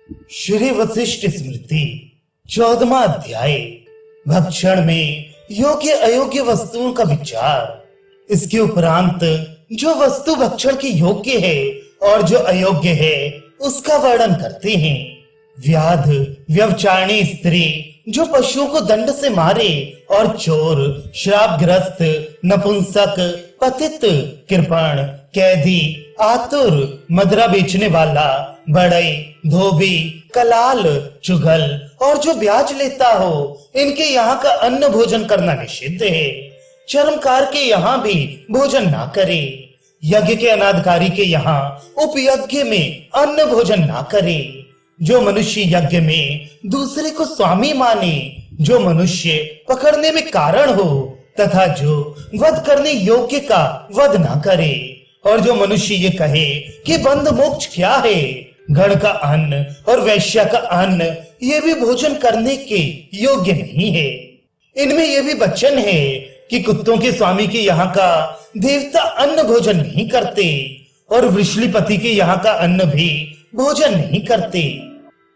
श्री वशिष्ठ स्मृति 14वां अध्याय। भक्षण में योग्य अयोग्य वस्तुओं का विचार। इसके उपरांत जो वस्तु भक्षण की योग्य है और जो अयोग्य है उसका वर्णन करते हैं। व्याध व्यभिचारिणी स्त्री जो पशुओं को दंड से मारे, और चोर, श्रापग्रस्त, नपुंसक, पतित, कृपण, कैदी, आतुर, मदिरा बेचने वाला, बढ़ई, धोबी, कलाल, चुगल और जो ब्याज लेता हो, इनके यहाँ का अन्न भोजन करना निषिद्ध है। चर्मकार के यहाँ भी भोजन ना करे। यज्ञ के अनादकारी के यहाँ उपयज्ञ में अन्न भोजन ना करे। जो मनुष्य यज्ञ में दूसरे को स्वामी माने, जो मनुष्य पकड़ने में कारण हो, तथा जो वध करने योग्य का वध ना करे, और जो मनुष्य ये कहे कि बंध मोक्ष क्या है, गण का अन्न और वैश्य का अन्न ये भी भोजन करने के योग्य नहीं है। इनमें यह भी वचन है कि कुत्तों के स्वामी के यहाँ का देवता अन्न भोजन नहीं करते, और वृषलीपति के यहाँ का अन्न भी भोजन नहीं करते।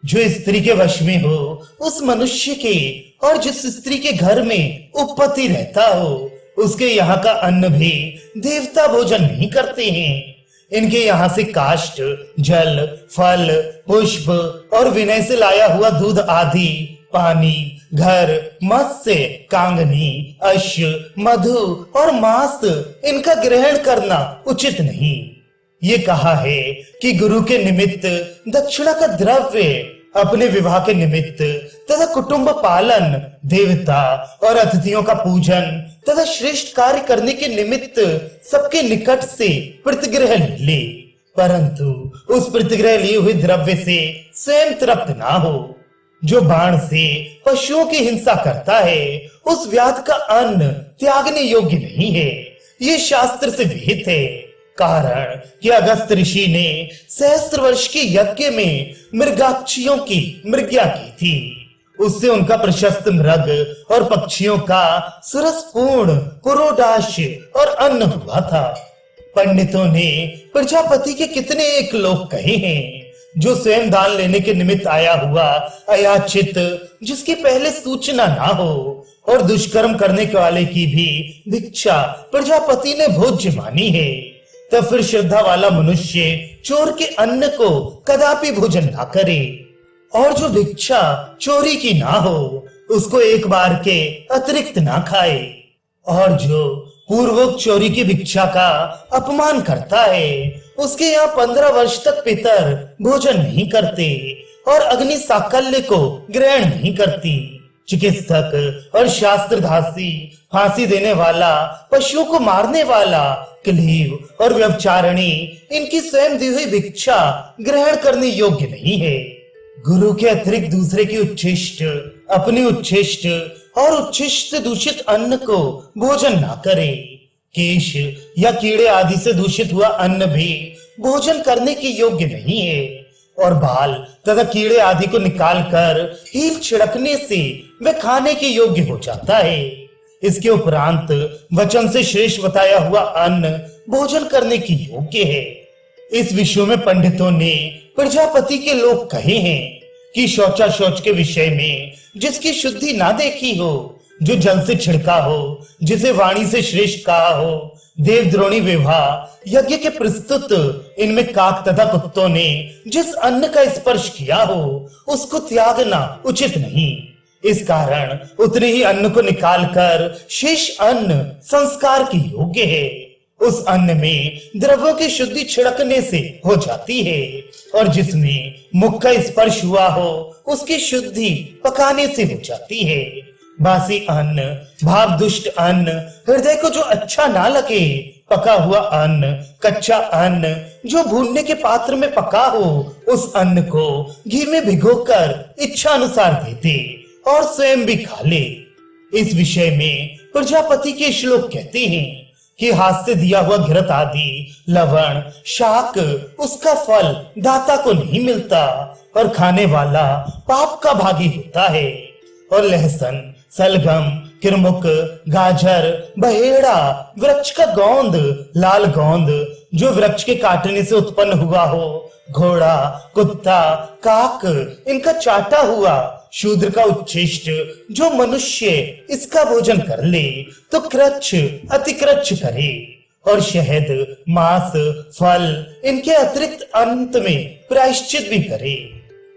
जो स्त्री के वश में हो उस मनुष्य के, और जिस स्त्री के घर में उपपति रहता हो, उसके यहाँ का अन्न भी देवता भोजन नहीं करते हैं। इनके यहाँ से काष्ठ, जल, फल, पुष्प और विनय से लाया हुआ दूध आदि, पानी, घर, मत्स्य, कांगनी, अश्व, मधु और मांस इनका ग्रहण करना उचित नहीं। ये कहा है कि गुरु के निमित्त दक्षिणा का द्रव्य, अपने विवाह के निमित्त तथा कुटुंब पालन, देवता और अतिथियों का पूजन तथा श्रेष्ठ कार्य करने के निमित्त सबके निकट से प्रतिग्रह ले, परंतु उस प्रतिग्रह लिए हुए द्रव्य से स्वयं तृप्त ना हो। जो बाण से पशुओं की हिंसा करता है, उस व्याध का अन्न त्यागने योग्य नहीं है। ये शास्त्र से विहित है। कारण कि अगस्त ऋषि ने सहस्त्र वर्ष के यज्ञ में मृगाक्षियों की मृग्या की थी। उससे उनका प्रशस्त मृग और पक्षियों का सुरसपूर्ण पुरोडाश और अन्न हुआ था। पंडितों ने प्रजापति के कितने एक लोग कहे हैं, जो स्वयं दान लेने के निमित्त आया हुआ अयाचित, जिसकी पहले सूचना ना हो, और दुष्कर्म करने के वाले की भी भिक्षा प्रजापति ने भोज्य मानी है, तब फिर श्रद्धा वाला मनुष्य चोर के अन्न को कदापि भोजन ना करे। और जो भिक्षा चोरी की ना हो, उसको एक बार के अतिरिक्त ना खाए। और जो पूर्वोक्त चोरी की भिक्षा का अपमान करता है, उसके यहाँ 15 वर्ष तक पितर भोजन नहीं करते, और अग्नि साकल्य को ग्रहण नहीं करती। चिकित्सक और शास्त्रधासी, फांसी देने वाला, पशुओं को मारने वाला, क्लीव और व्यभिचारिणी, इनकी स्वयं दी हुई भिक्षा ग्रहण करने योग्य नहीं है। गुरु के अतिरिक्त दूसरे की उच्छिष्ट, अपनी उच्छिष्ट और उच्छिष्ट से दूषित अन्न को भोजन ना करे। केश या कीड़े आदि से दूषित हुआ अन्न भी भोजन करने के योग्य नहीं है, और बाल तथा कीड़े आदि को निकालकर हील छिड़कने से वह खाने के योग्य हो जाता है। इसके उपरांत वचन से श्रेष्ठ बताया हुआ अन्न भोजन करने की योग्य है। इस विषय में पंडितों ने प्रजापति के लोग कहे हैं कि शौचा शौच के विषय में जिसकी शुद्धि ना देखी हो, जो जल से छिड़का हो, जिसे वाणी से श्रेष्ठ कहा हो, देवद्रोणी विवाह, यज्ञ के प्रस्तुत, इनमें काक तथा कुत्तों ने जिस अन्न का स्पर्श किया हो, उसको त्यागना उचित नहीं। इस कारण उतने ही अन्न को निकालकर शेष अन्न संस्कार की योग्य है। उस अन्न में द्रव्यों की शुद्धि छिड़कने से हो जाती है, और जिसमें मुख का स्पर्श हुआ हो उसकी शुद्धि पकाने से हो जाती है। बासी अन्न, भाव दुष्ट अन्न, हृदय को जो अच्छा ना लगे, पका हुआ अन्न, कच्चा अन्न, जो भूनने के पात्र में पका हो, उस अन्न को घी में भिगोकर इच्छा अनुसार देते और स्वयं भी खा ले। इस विषय में प्रजापति के श्लोक कहते हैं कि हाथ से दिया हुआ घृत आदि, लवण, शाक, उसका फल दाता को नहीं मिलता, और खाने वाला पाप का भागी होता है। और लहसुन, सलगम, किरमुक, गाजर, बहेड़ा, वृक्ष का गोंद, लाल गोंद जो वृक्ष के काटने से उत्पन्न हुआ हो, घोड़ा, कुत्ता, काक इनका चाटा हुआ, शूद्र का उच्छिष्ट जो मनुष्य इसका भोजन कर ले तो कृच्छ अतिकृच्छ करे, और शहद, मांस, फल इनके अतिरिक्त अंत में प्रायश्चित भी करे।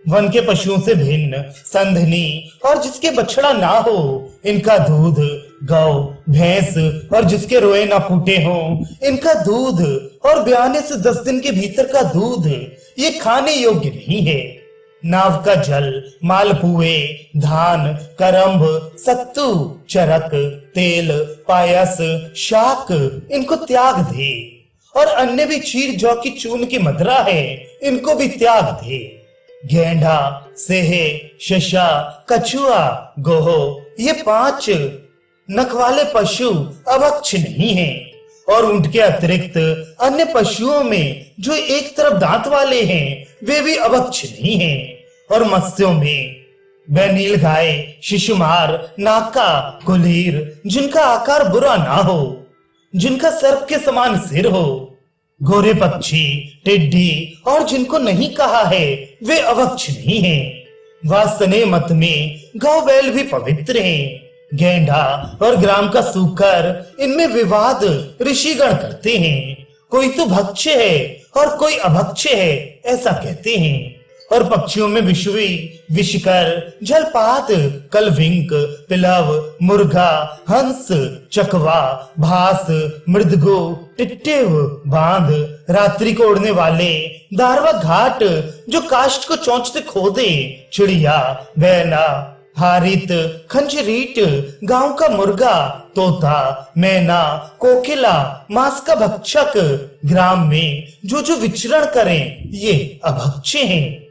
वन के पशुओं से भिन्न संधनी और जिसके बछड़ा ना हो, इनका दूध, गौ, भैंस और जिसके रोए ना फूटे हो, इनका दूध और ब्याने से 10 दिन के भीतर का दूध ये खाने योग्य नहीं है। नाव का जल, मालपुए, धान, करम्ब, सत्तू, चरक, तेल, पायस, शाक इनको त्याग दे, और अन्य भी चीर जौ की चून की मदरा है इनको भी त्याग दे। गेंडा, सेहे, शशा, कछुआ, गोहो ये 5 नख वाले पशु अभक्ष नहीं हैं, और ऊंट के अतिरिक्त अन्य पशुओं में जो एक तरफ दांत वाले हैं वे भी अभक्ष नहीं हैं। और मत्स्यों में बैनील गाय, शिशुमार, नाका, कुलीर जिनका आकार बुरा ना हो, जिनका सर्प के समान सिर हो, गोरे पक्षी, टिड्डी और जिनको नहीं कहा है वे अभक्ष नहीं हैं। वासने मत में गौ बैल भी पवित्र हैं। गेंडा और ग्राम का सूकर इनमें विवाद ऋषिगण करते हैं, कोई तो भक्ष्य है और कोई अभक्ष्य है ऐसा कहते हैं। और पक्षियों में विषुवी, विषकर, जलपात, कलविंक, पिलव, मुर्गा, हंस, चकवा, भास, मृदगो, टिट्टिव, बांध, रात्रि को उड़ने वाले, दारवा घाट जो काष्ठ को चोंच से खोदे, चिड़िया, बैला, हारित, खंजरीट, गांव का मुर्गा, तोता, मैना, कोकिला, मांस का भक्षक, ग्राम में जो जो विचरण करें ये अभक्ष्य हैं।